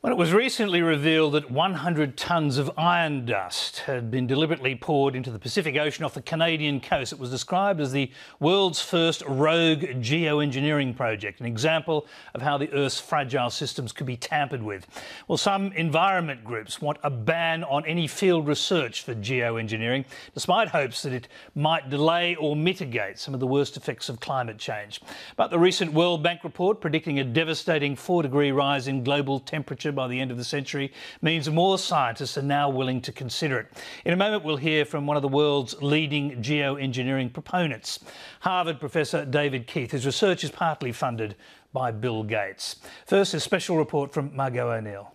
Well, it was recently revealed that 100 tonnes of iron dust had been deliberately poured into the Pacific Ocean off the Canadian coast. It was described as the world's first rogue geoengineering project, an example of how the Earth's fragile systems could be tampered with. Well, some environment groups want a ban on any field research for geoengineering, despite hopes that it might delay or mitigate some of the worst effects of climate change. But the recent World Bank report predicting a devastating 4-degree rise in global temperature by the end of the century means more scientists are now willing to consider it. In a moment, we'll hear from one of the world's leading geoengineering proponents, Harvard Professor David Keith, whose research is partly funded by Bill Gates. First, a special report from Margot O'Neill.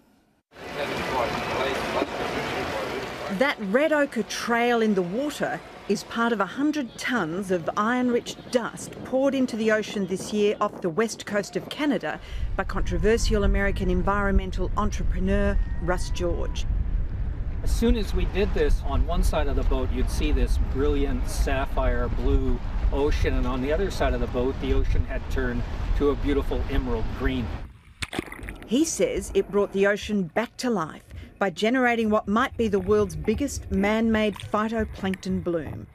That red ochre trail in the water is part of 100 tonnes of iron-rich dust poured into the ocean this year off the west coast of Canada by controversial American environmental entrepreneur Russ George. As soon as we did this, on one side of the boat you'd see this brilliant sapphire blue ocean, and on the other side of the boat the ocean had turned to a beautiful emerald green. He says it brought the ocean back to life by generating what might be the world's biggest man-made phytoplankton bloom.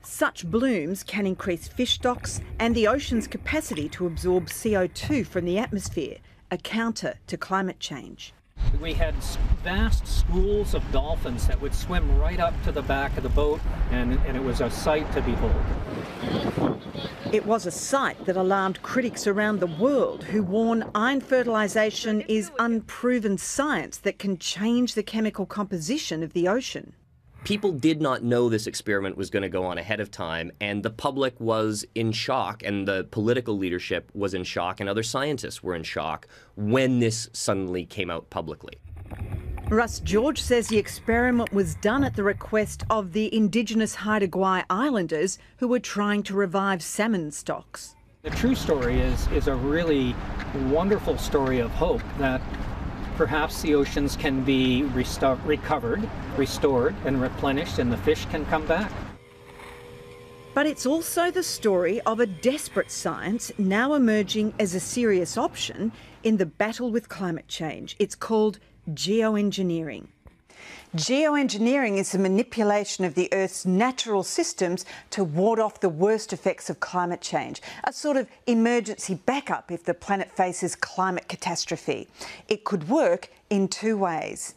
Such blooms can increase fish stocks and the ocean's capacity to absorb CO2 from the atmosphere, a counter to climate change. We had vast schools of dolphins that would swim right up to the back of the boat, and it was a sight to behold. It was a sight that alarmed critics around the world who warn iron fertilization is unproven science that can change the chemical composition of the ocean. People did not know this experiment was going to go on ahead of time, and the public was in shock, and the political leadership was in shock, and other scientists were in shock when this suddenly came out publicly. Russ George says the experiment was done at the request of the indigenous Haida Gwaii Islanders who were trying to revive salmon stocks. The true story is a really wonderful story of hope that perhaps the oceans can be recovered, restored and replenished, and the fish can come back. But it's also the story of a desperate science now emerging as a serious option in the battle with climate change. It's called geoengineering. Geoengineering is the manipulation of the Earth's natural systems to ward off the worst effects of climate change, a sort of emergency backup if the planet faces climate catastrophe. It could work in two ways.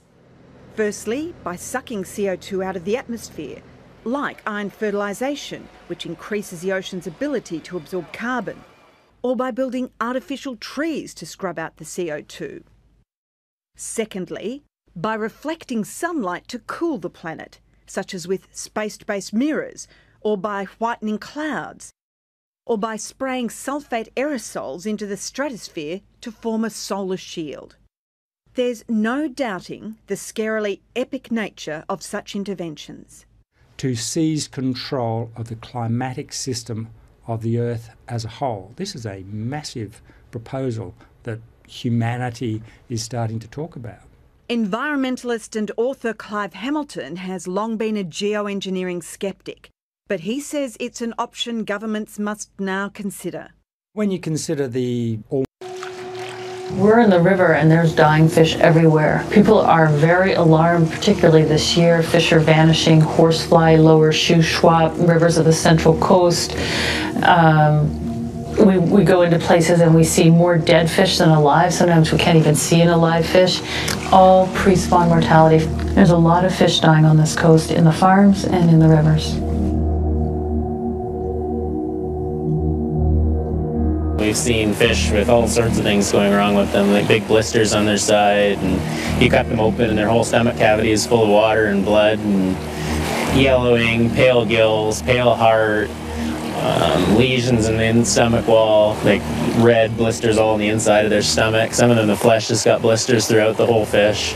Firstly, by sucking CO2 out of the atmosphere, like iron fertilization, which increases the ocean's ability to absorb carbon, or by building artificial trees to scrub out the CO2. Secondly, by reflecting sunlight to cool the planet, such as with space-based mirrors, or by whitening clouds, or by spraying sulfate aerosols into the stratosphere to form a solar shield. There's no doubting the scarily epic nature of such interventions. To seize control of the climatic system of the Earth as a whole. This is a massive proposal that humanity is starting to talk about. Environmentalist and author Clive Hamilton has long been a geoengineering sceptic, but he says it's an option governments must now consider. When you consider We're in the river and there's dying fish everywhere. People are very alarmed, particularly this year. Fish are vanishing, horsefly, lower Shuswap, rivers of the central coast. We go into places and we see more dead fish than alive. Sometimes we can't even see an alive fish. All pre-spawn mortality. There's a lot of fish dying on this coast, in the farms and in the rivers. We've seen fish with all sorts of things going wrong with them, like big blisters on their side, and you cut them open and their whole stomach cavity is full of water and blood, and yellowing, pale gills, pale heart, lesions in the stomach wall, like red blisters all on the inside of their stomach. Some of them, the flesh has got blisters throughout the whole fish.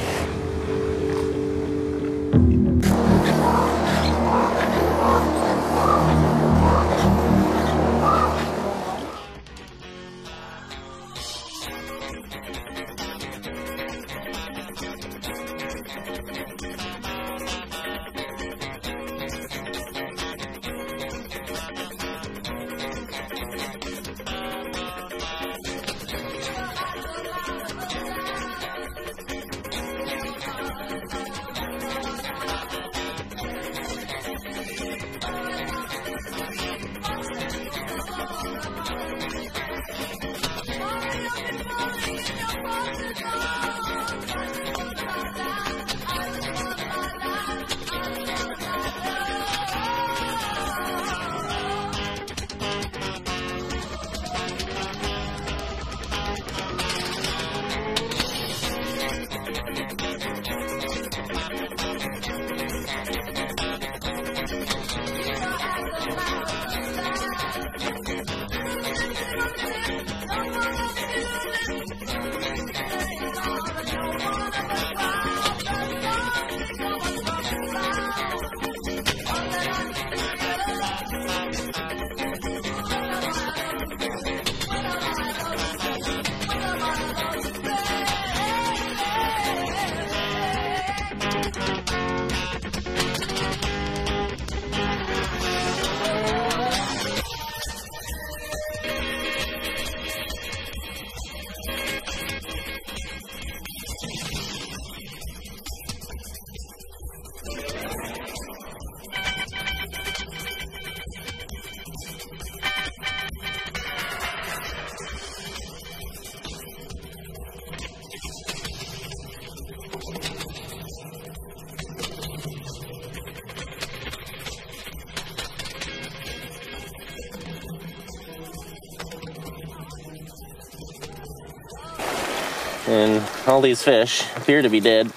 And all these fish appear to be dead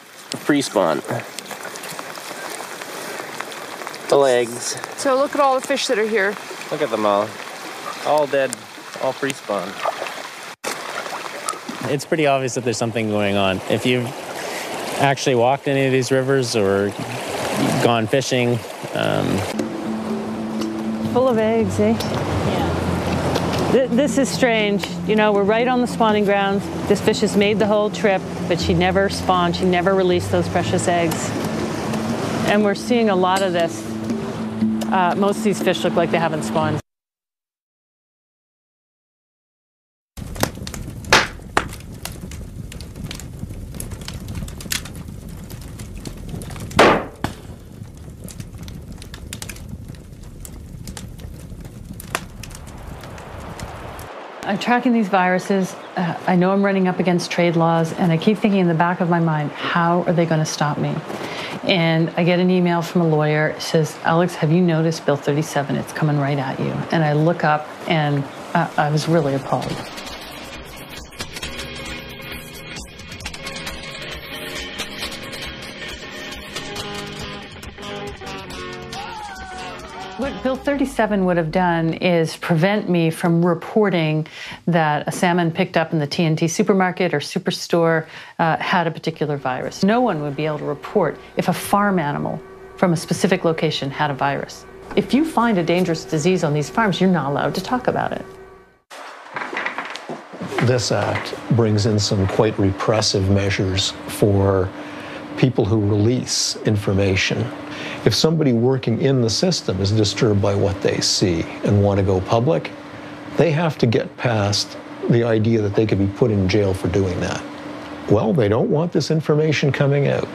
pre-spawn. The legs. So look at all the fish that are here. Look at them all dead, all pre-spawn. It's pretty obvious that there's something going on. If you've actually walked any of these rivers or gone fishing. Full of eggs, eh? Yeah. This is strange. You know, we're right on the spawning grounds. This fish has made the whole trip, but she never spawned. She never released those precious eggs. And we're seeing a lot of this. Most of these fish look like they haven't spawned. I'm tracking these viruses. I know I'm running up against trade laws, and I keep thinking in the back of my mind, how are they going to stop me? And I get an email from a lawyer. It says, Alex, have you noticed Bill 37? It's coming right at you. And I look up, and I was really appalled. What Bill 37 would have done is prevent me from reporting that a salmon picked up in the TNT supermarket or superstore had a particular virus. No one would be able to report if a farm animal from a specific location had a virus. If you find a dangerous disease on these farms, you're not allowed to talk about it. This act brings in some quite repressive measures for people who release information. If somebody working in the system is disturbed by what they see and want to go public, they have to get past the idea that they could be put in jail for doing that. Well, they don't want this information coming out.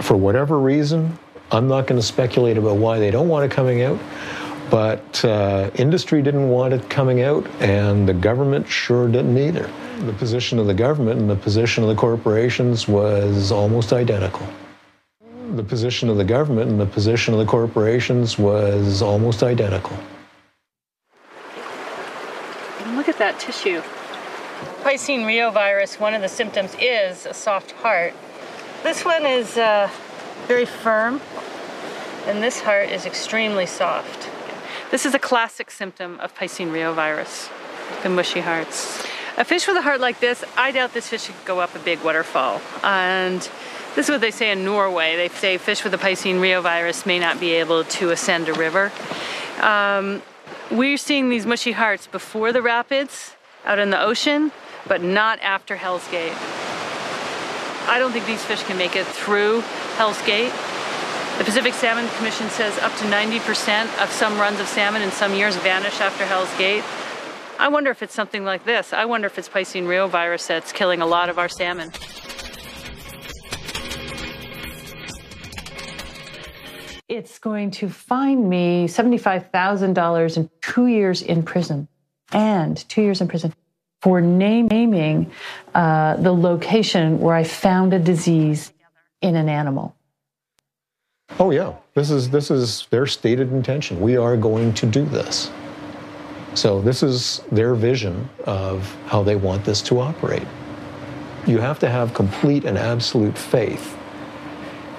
For whatever reason, I'm not going to speculate about why they don't want it coming out, but industry didn't want it coming out, and the government sure didn't either. The position of the government and the position of the corporations was almost identical. The position of the government and the position of the corporations was almost identical. Look at that tissue. Piscine reovirus, one of the symptoms is a soft heart. This one is very firm, and this heart is extremely soft. This is a classic symptom of Piscine reovirus, the mushy hearts. A fish with a heart like this, I doubt this fish could go up a big waterfall. And this is what they say in Norway. They say fish with a Piscine reovirus may not be able to ascend a river. We're seeing these mushy hearts before the rapids out in the ocean, but not after Hell's Gate. I don't think these fish can make it through Hell's Gate. The Pacific Salmon Commission says up to 90% of some runs of salmon in some years vanish after Hell's Gate. I wonder if it's something like this. I wonder if it's Piscine reovirus that's killing a lot of our salmon. It's going to fine me $75,000 and 2 years in prison. And 2 years in prison for naming the location where I found a disease in an animal. Oh yeah, this is their stated intention. We are going to do this. So this is their vision of how they want this to operate. You have to have complete and absolute faith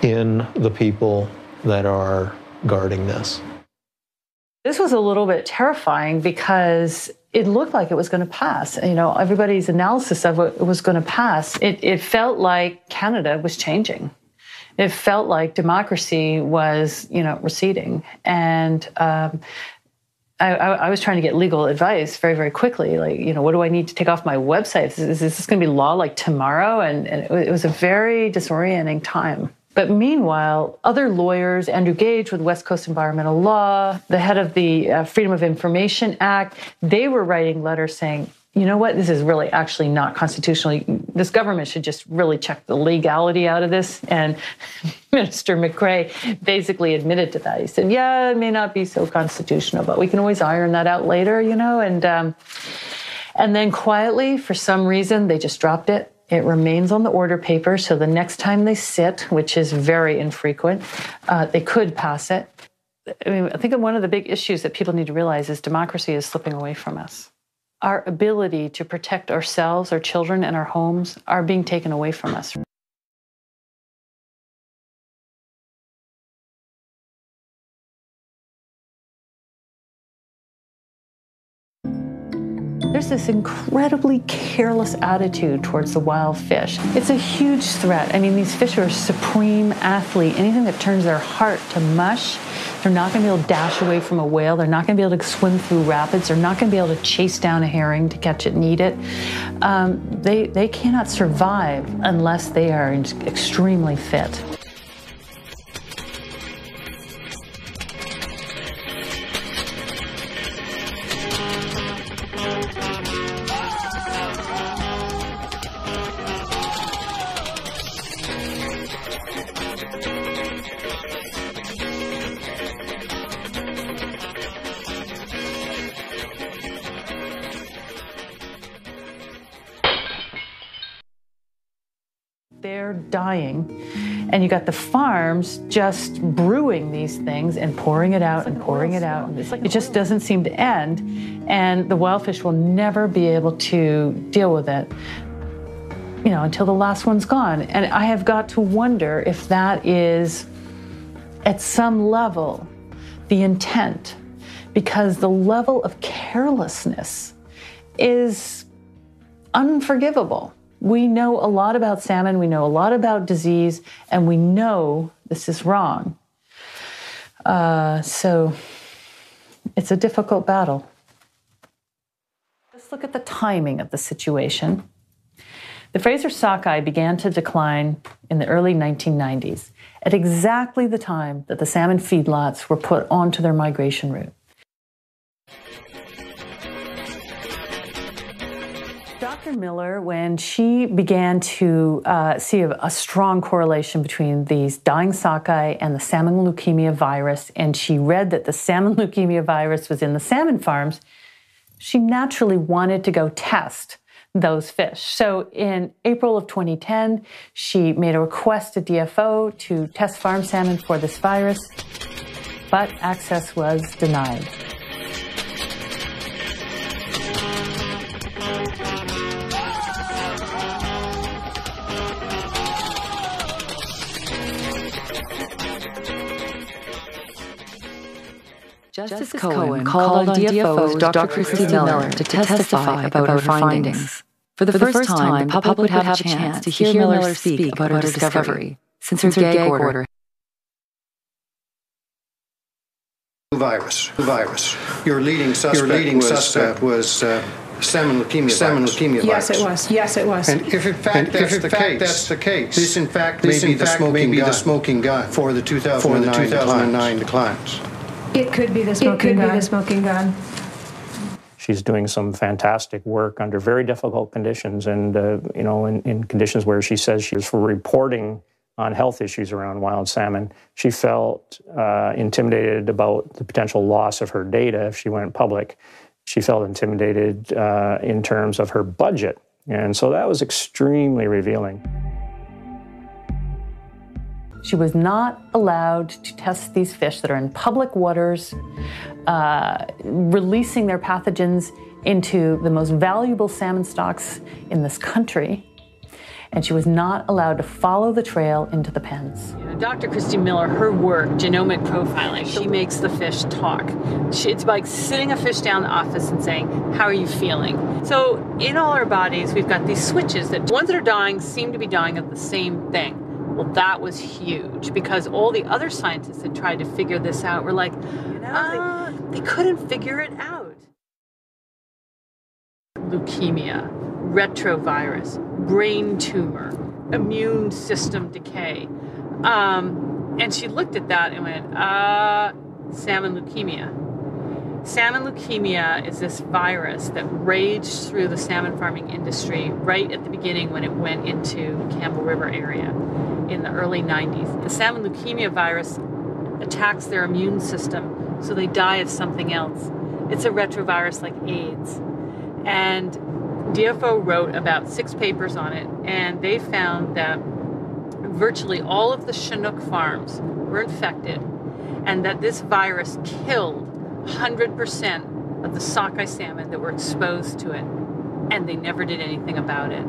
in the people that are guarding this. This was a little bit terrifying because it looked like it was going to pass. You know, everybody's analysis of it was going to pass. It felt like Canada was changing. It felt like democracy was, you know, receding. And I was trying to get legal advice very, very quickly. Like, you know, what do I need to take off my website? Is this going to be law like tomorrow? And it was a very disorienting time. But meanwhile, other lawyers, Andrew Gage with West Coast Environmental Law, the head of the Freedom of Information Act, they were writing letters saying, you know what, this is really actually not constitutional. This government should just really check the legality out of this. And Minister McRae basically admitted to that. He said, yeah, it may not be so constitutional, but we can always iron that out later, you know. And then quietly, for some reason, they just dropped it. It remains on the order paper, so the next time they sit, which is very infrequent, they could pass it. I mean, I think one of the big issues that people need to realize is democracy is slipping away from us. our ability to protect ourselves, our children, and our homes are being taken away from us. There's this incredibly careless attitude towards the wild fish. It's a huge threat. I mean, these fish are a supreme athlete. Anything that turns their heart to mush, they're not going to be able to dash away from a whale. They're not going to be able to swim through rapids. They're not going to be able to chase down a herring to catch it and eat it. They cannot survive unless they are extremely fit. They're dying, and you got the farms just brewing these things and pouring it out and pouring it out. It just doesn't seem to end, and the wild fish will never be able to deal with it, you know, until the last one's gone. And I have got to wonder if that is, at some level, the intent, because the level of carelessness is unforgivable. We know a lot about salmon, we know a lot about disease, and we know this is wrong. So it's a difficult battle. Let's look at the timing of the situation. The Fraser sockeye began to decline in the early 1990s, at exactly the time that the salmon feedlots were put onto their migration route. Dr. Miller, when she began to see a strong correlation between these dying sockeye and the salmon leukemia virus, and she read that the salmon leukemia virus was in the salmon farms, she naturally wanted to go test those fish. So in April of 2010, she made a request to DFO to test farm salmon for this virus, but access was denied. Justice Cohen called on DFO's Dr. Christy Miller to testify about her findings. For the first time, the public would have a chance to hear Miller speak about her discovery, since her gag order. Virus. Your leading suspect was salmon leukemia virus. Yes, it was. And if in fact that's the case, this in fact may be the smoking gun for the 2009 declines. It could be the smoking gun. She's doing some fantastic work under very difficult conditions, and you know, in conditions where she says she was for reporting on health issues around wild salmon. She felt intimidated about the potential loss of her data if she went public. She felt intimidated in terms of her budget, and so that was extremely revealing. She was not allowed to test these fish that are in public waters, releasing their pathogens into the most valuable salmon stocks in this country. And she was not allowed to follow the trail into the pens. You know, Dr. Christy Miller, her work, genomic profiling, she makes the fish talk. It's like sitting a fish down in the office and saying, how are you feeling? So in all our bodies, we've got these switches that ones that are dying seem to be dying of the same thing. Well, that was huge because all the other scientists that tried to figure this out were like, they couldn't figure it out. Leukemia, retrovirus, brain tumor, immune system decay. And she looked at that and went, salmon leukemia. Salmon leukemia is this virus that raged through the salmon farming industry right at the beginning when it went into Campbell River area in the early 90s. The salmon leukemia virus attacks their immune system, so they die of something else. It's a retrovirus like AIDS. And DFO wrote about 6 papers on it, and they found that virtually all of the Chinook farms were infected, and that this virus killed 100% of the sockeye salmon that were exposed to it, and they never did anything about it.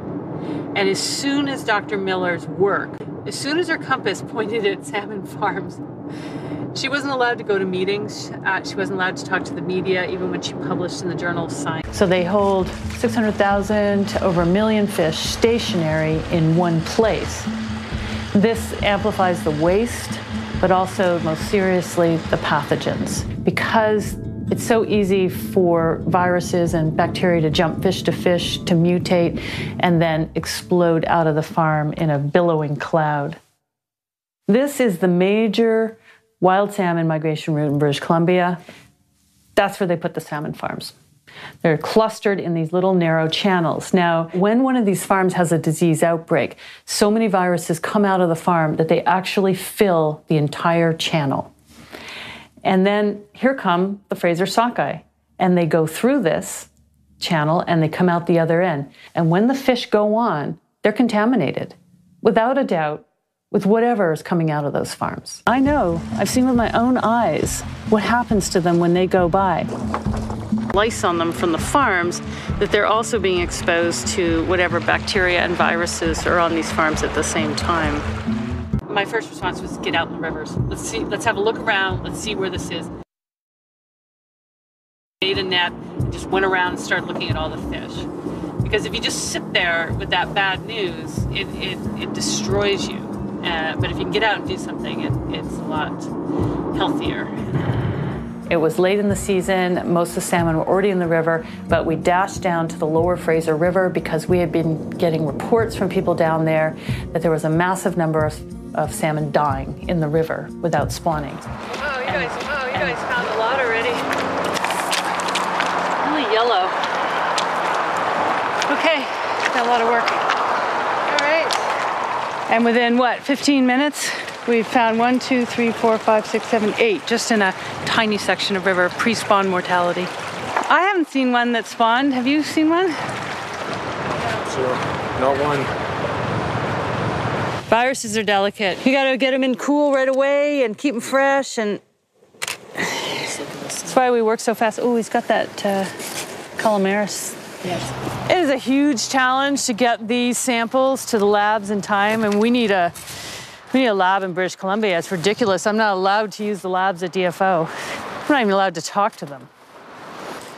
And as soon as Dr. Miller's work, as soon as her compass pointed at salmon farms, she wasn't allowed to go to meetings. She wasn't allowed to talk to the media, even when she published in the Journal of Science. So they hold 600,000 to over 1 million fish stationary in one place. This amplifies the waste, but also, most seriously, the pathogens. Because it's so easy for viruses and bacteria to jump fish, to mutate, and then explode out of the farm in a billowing cloud. This is the major wild salmon migration route in British Columbia. That's where they put the salmon farms. They're clustered in these little narrow channels. Now, when one of these farms has a disease outbreak, so many viruses come out of the farm that they actually fill the entire channel. And then here come the Fraser sockeye, and they go through this channel and they come out the other end. And when the fish go on, they're contaminated, without a doubt, with whatever is coming out of those farms. I know, I've seen with my own eyes what happens to them when they go by. Lice on them from the farms, that they're also being exposed to whatever bacteria and viruses are on these farms at the same time. My first response was get out in the rivers. Let's have a look around, let's see where this is. Made a net and just went around and started looking at all the fish. Because if you just sit there with that bad news, it destroys you. But if you can get out and do something, it's a lot healthier. It was late in the season, most of the salmon were already in the river, but we dashed down to the lower Fraser River because we had been getting reports from people down there that there was a massive number of salmon dying in the river without spawning. Oh, you guys found a lot already. Really yellow. Okay, got a lot of work. All right. And within, what, 15 minutes? We found 1, 2, 3, 4, 5, 6, 7, 8, just in a tiny section of river, pre-spawn mortality. I haven't seen one that spawned. Have you seen one? Sure, not one. Viruses are delicate. You gotta get them in cool right away and keep them fresh, and that's why we work so fast. Oh, he's got that Calamaris. Yes. It is a huge challenge to get these samples to the labs in time, and we need a lab in British Columbia. It's ridiculous. I'm not allowed to use the labs at DFO. I'm not even allowed to talk to them.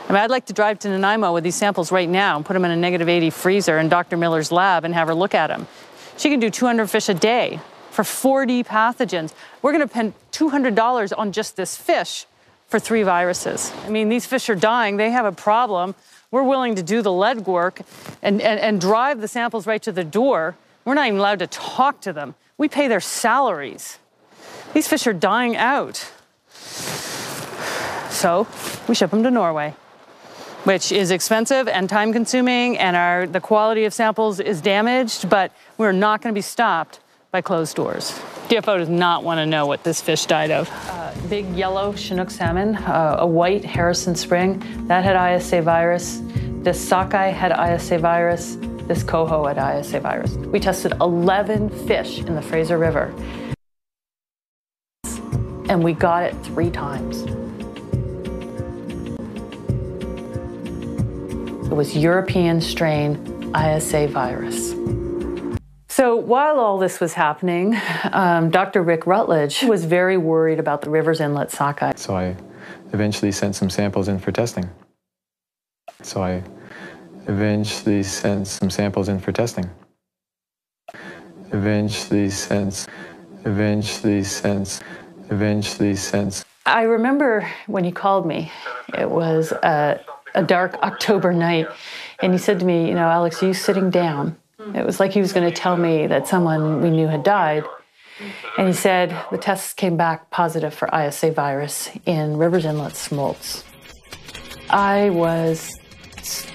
I mean, I'd like to drive to Nanaimo with these samples right now and put them in a -80 freezer in Dr. Miller's lab and have her look at them. She can do 200 fish a day for 40 pathogens. We're going to spend $200 on just this fish for 3 viruses. I mean, these fish are dying. They have a problem. We're willing to do the lead work and drive the samples right to the door. We're not even allowed to talk to them. We pay their salaries. These fish are dying out. So we ship them to Norway, which is expensive and time-consuming, and the quality of samples is damaged, but we're not going to be stopped by closed doors. DFO does not want to know what this fish died of. Big yellow Chinook salmon, a white Harrison Spring, that had ISA virus. This sockeye had ISA virus. This coho had ISA virus. We tested 11 fish in the Fraser River, and we got it 3 times. It was European strain ISA virus. So while all this was happening, Dr. Rick Rutledge was very worried about the river's inlet sockeye. So I eventually sent some samples in for testing. I remember when he called me, it was a dark October night, and he said to me, you know, Alex, are you sitting down? It was like he was going to tell me that someone we knew had died. And he said the tests came back positive for ISA virus in Rivers Inlet smolts. I was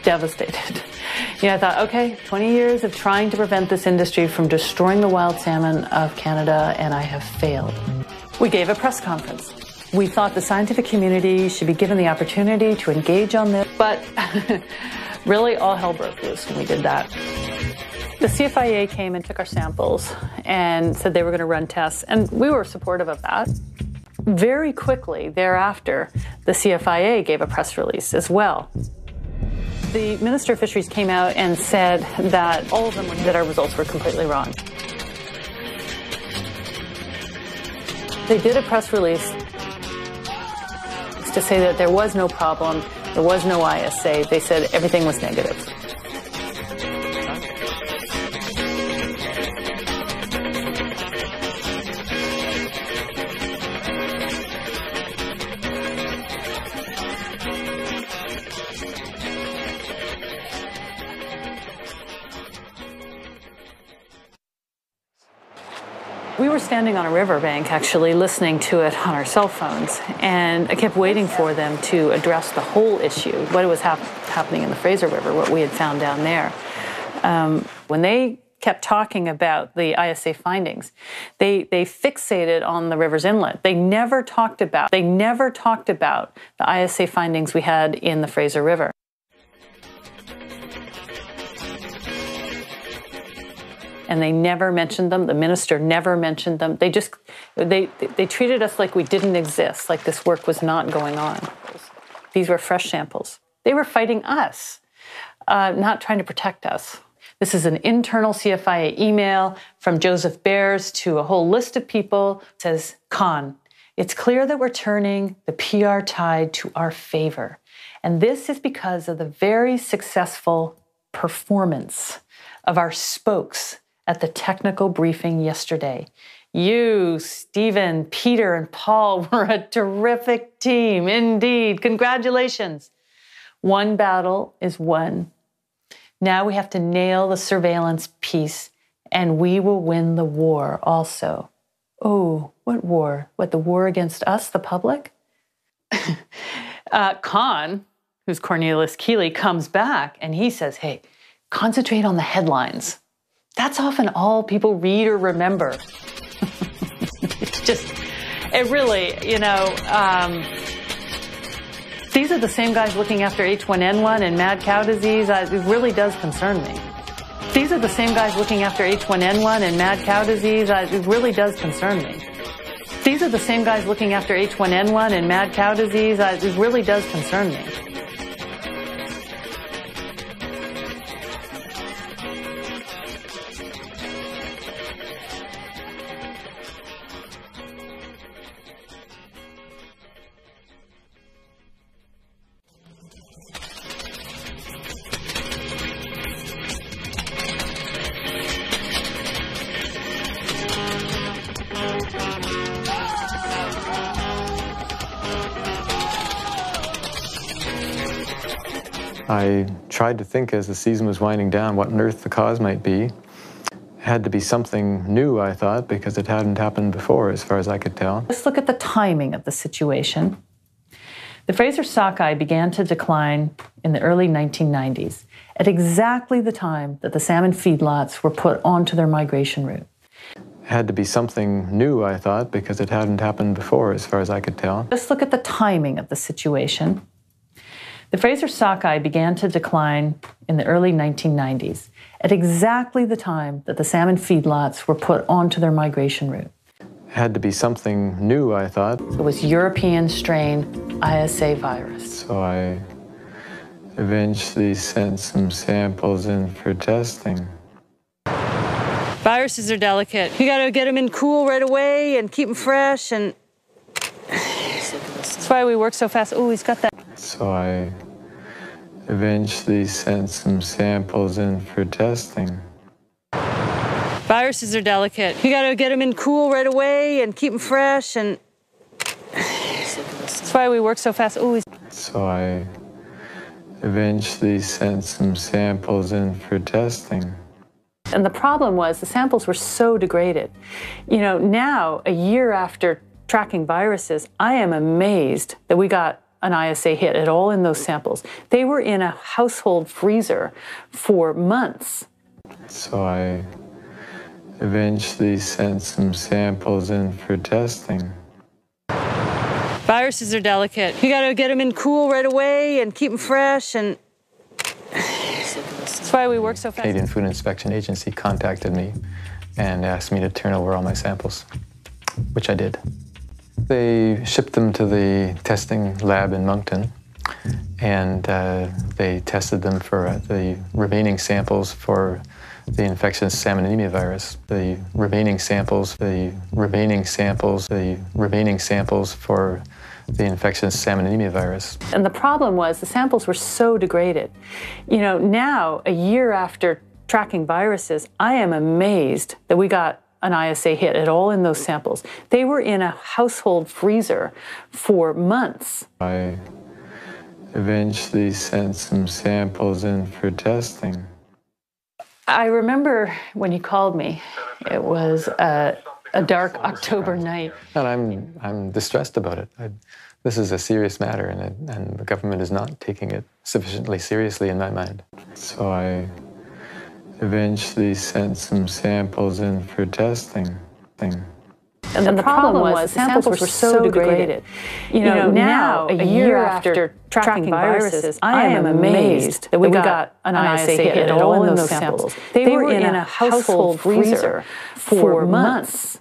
devastated. You know, I thought, okay, 20 years of trying to prevent this industry from destroying the wild salmon of Canada, and I have failed. We gave a press conference. We thought the scientific community should be given the opportunity to engage on this, but really all hell broke loose when we did that. The CFIA came and took our samples and said they were going to run tests, and we were supportive of that. Very quickly thereafter, the CFIA gave a press release as well. The Minister of Fisheries came out and said that all of them that our results were completely wrong. They did a press release to say that there was no problem, there was no ISA. They said everything was negative. We were standing on a riverbank, actually, listening to it on our cell phones, and I kept waiting for them to address the whole issue, what was happening in the Fraser River, what we had found down there. When they kept talking about the ISA findings, they fixated on the river's inlet. They never talked about the ISA findings we had in the Fraser River. And they never mentioned them. The minister never mentioned them. They treated us like we didn't exist, like this work was not going on. These were fresh samples. They were fighting us, not trying to protect us. This is an internal CFIA email from Joseph Bears to a whole list of people. It says, Con, it's clear that we're turning the PR tide to our favor. And this is because of the very successful performance of our spokes at the technical briefing yesterday. You, Stephen, Peter, and Paul were a terrific team, indeed. Congratulations. One battle is won. Now we have to nail the surveillance piece, and we will win the war also. Oh, what war? What, the war against us, the public? Con, who's Cornelius Keeley, comes back, and he says, hey, concentrate on the headlines. That's often all people read or remember. It really, these are the same guys looking after H1N1 and mad cow disease. It really does concern me. These are the same guys looking after H1N1 and mad cow disease. It really does concern me. These are the same guys looking after H1N1 and mad cow disease. It really does concern me. I tried to think as the season was winding down what on earth the cause might be. It had to be something new, I thought, because it hadn't happened before, as far as I could tell. Let's look at the timing of the situation. The Fraser sockeye began to decline in the early 1990s, at exactly the time that the salmon feedlots were put onto their migration route. It had to be something new, I thought, because it hadn't happened before, as far as I could tell. Let's look at the timing of the situation. The Fraser sockeye began to decline in the early 1990s, at exactly the time that the salmon feedlots were put onto their migration route. It had to be something new, I thought. It was European strain ISA virus. So I eventually sent some samples in for testing. Viruses are delicate. You got to get them in cool right away and keep them fresh, and that's why we work so fast. Oh, he's got that. So I eventually sent some samples in for testing. Viruses are delicate. You got to get them in cool right away and keep them fresh, and that's why we work so fast. Oh, so I eventually sent some samples in for testing. And the problem was the samples were so degraded. Now, a year after tracking viruses, I am amazed that we got an ISA hit at all in those samples. They were in a household freezer for months. So I eventually sent some samples in for testing. Viruses are delicate. You got to get them in cool right away and keep them fresh, and that's why we work so fast. Canadian Food Inspection Agency contacted me and asked me to turn over all my samples, which I did. They shipped them to the testing lab in Moncton, and they tested them for the remaining samples for the infectious salmon anemia virus. The remaining samples for the infectious salmon anemia virus. And the problem was the samples were so degraded. You know, now, a year after tracking viruses, I am amazed that we got an ISA hit at all in those samples. They were in a household freezer for months. I eventually sent some samples in for testing. I remember when he called me, it was a dark October night. And I'm distressed about it. This is a serious matter, and the government is not taking it sufficiently seriously in my mind. So I eventually sent some samples in for testing. And the problem was the samples were so degraded. You know, now, a year after tracking viruses, I am amazed that we got an ISA hit at all in those samples. They were in a household freezer for months.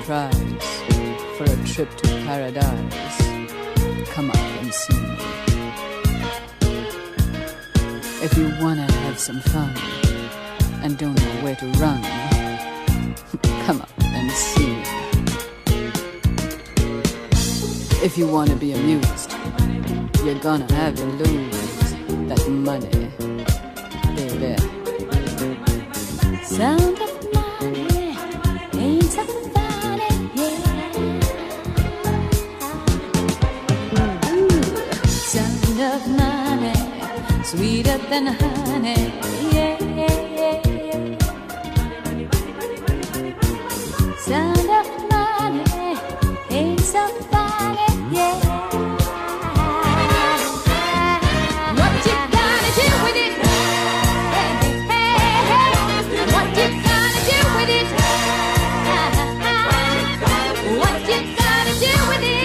Prize for a trip to paradise. Come up and see me. If you wanna have some fun and don't know where to run, come up and see me. If you wanna be amused, you're gonna have to lose that money, baby. Sound of money ain't something. Of money, sweeter than honey, yeah, yeah, yeah. Sound of money, ain't so funny, yeah. What you gonna do with it? Hey, hey, hey. What you gonna do with it? What you gonna do with it?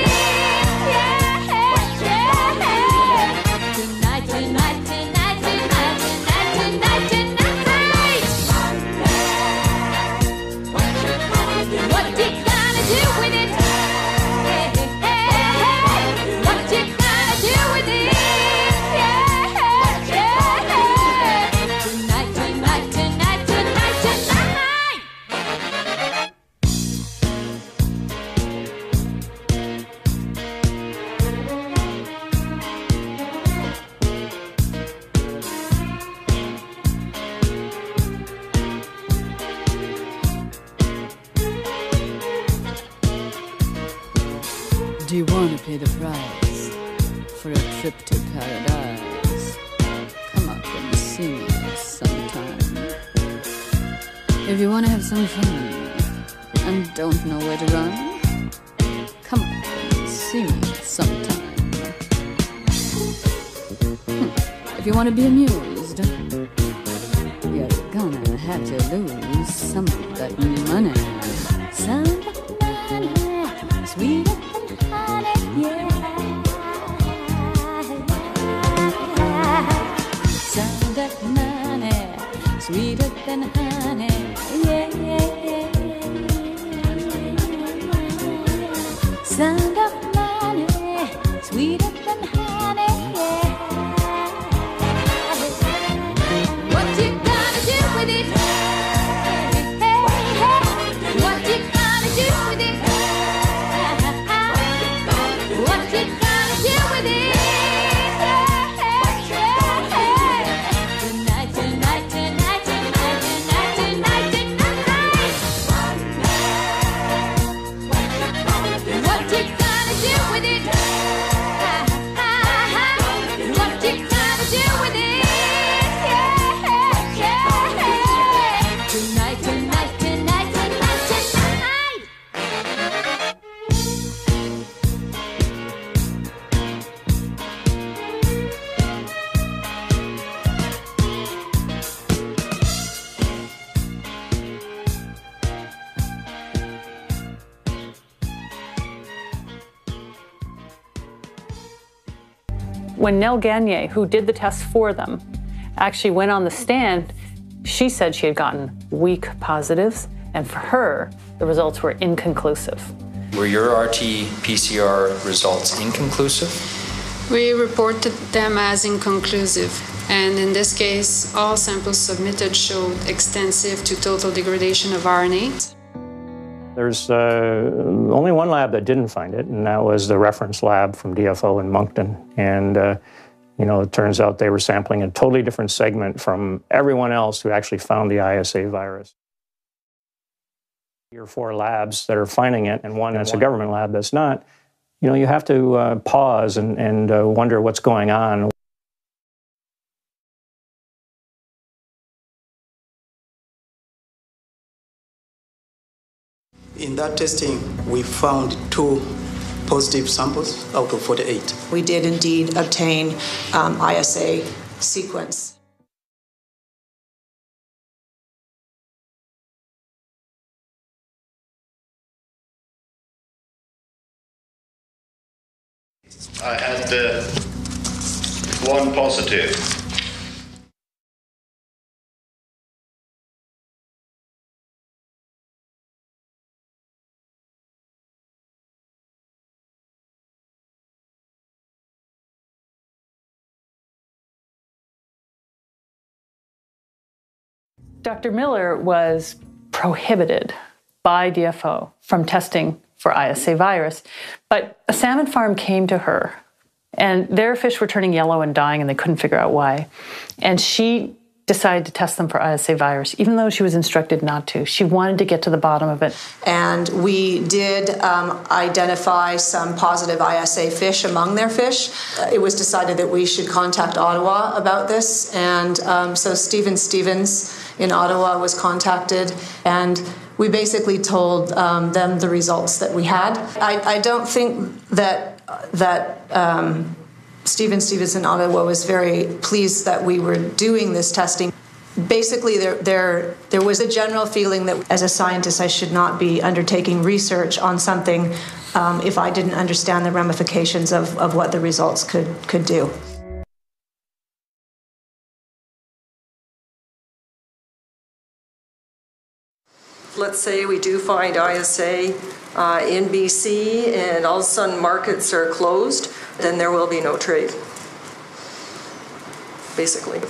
Do you want to pay the price for a trip to paradise? Come up and see me sometime. If you want to have some fun and don't know where to run, come up and see me sometime. If you want to be amused, you're gonna have to lose some of that money. Some money, sweet. Yeah. Sound of money, sweeter than honey. Yeah. Sound of money, sweeter than honey. Yeah. What you gonna do with it? Hey. What you gonna do with it? What you gonna do with it? Tonight, tonight, tonight, tonight, tonight, tonight, tonight. When Nell Gagné, who did the tests for them, actually went on the stand, she said she had gotten weak positives, and for her, the results were inconclusive. Were your RT-PCR results inconclusive? We reported them as inconclusive, and in this case, all samples submitted showed extensive to total degradation of RNA. There's only one lab that didn't find it, and that was the reference lab from DFO in Moncton. And it turns out they were sampling a totally different segment from everyone else who actually found the ISA virus. 3 or 4 labs that are finding it, and one that's a government lab that's not. You have to pause and wonder what's going on. In that testing, we found 2 positive samples out of 48. We did indeed obtain ISA sequence. I had 1 positive. Dr. Miller was prohibited by DFO from testing for ISA virus, but a salmon farm came to her, and their fish were turning yellow and dying, and they couldn't figure out why. And she decided to test them for ISA virus, even though she was instructed not to. She wanted to get to the bottom of it. And we did identify some positive ISA fish among their fish. It was decided that we should contact Ottawa about this, and so Stephen Stevens in Ottawa was contacted, and we basically told them the results that we had. I don't think that Stephen Stevens in Ottawa was very pleased that we were doing this testing. Basically, there was a general feeling that as a scientist I should not be undertaking research on something if I didn't understand the ramifications of what the results could do. Let's say we do find ISA in BC and all of a sudden markets are closed, then there will be no trade, basically.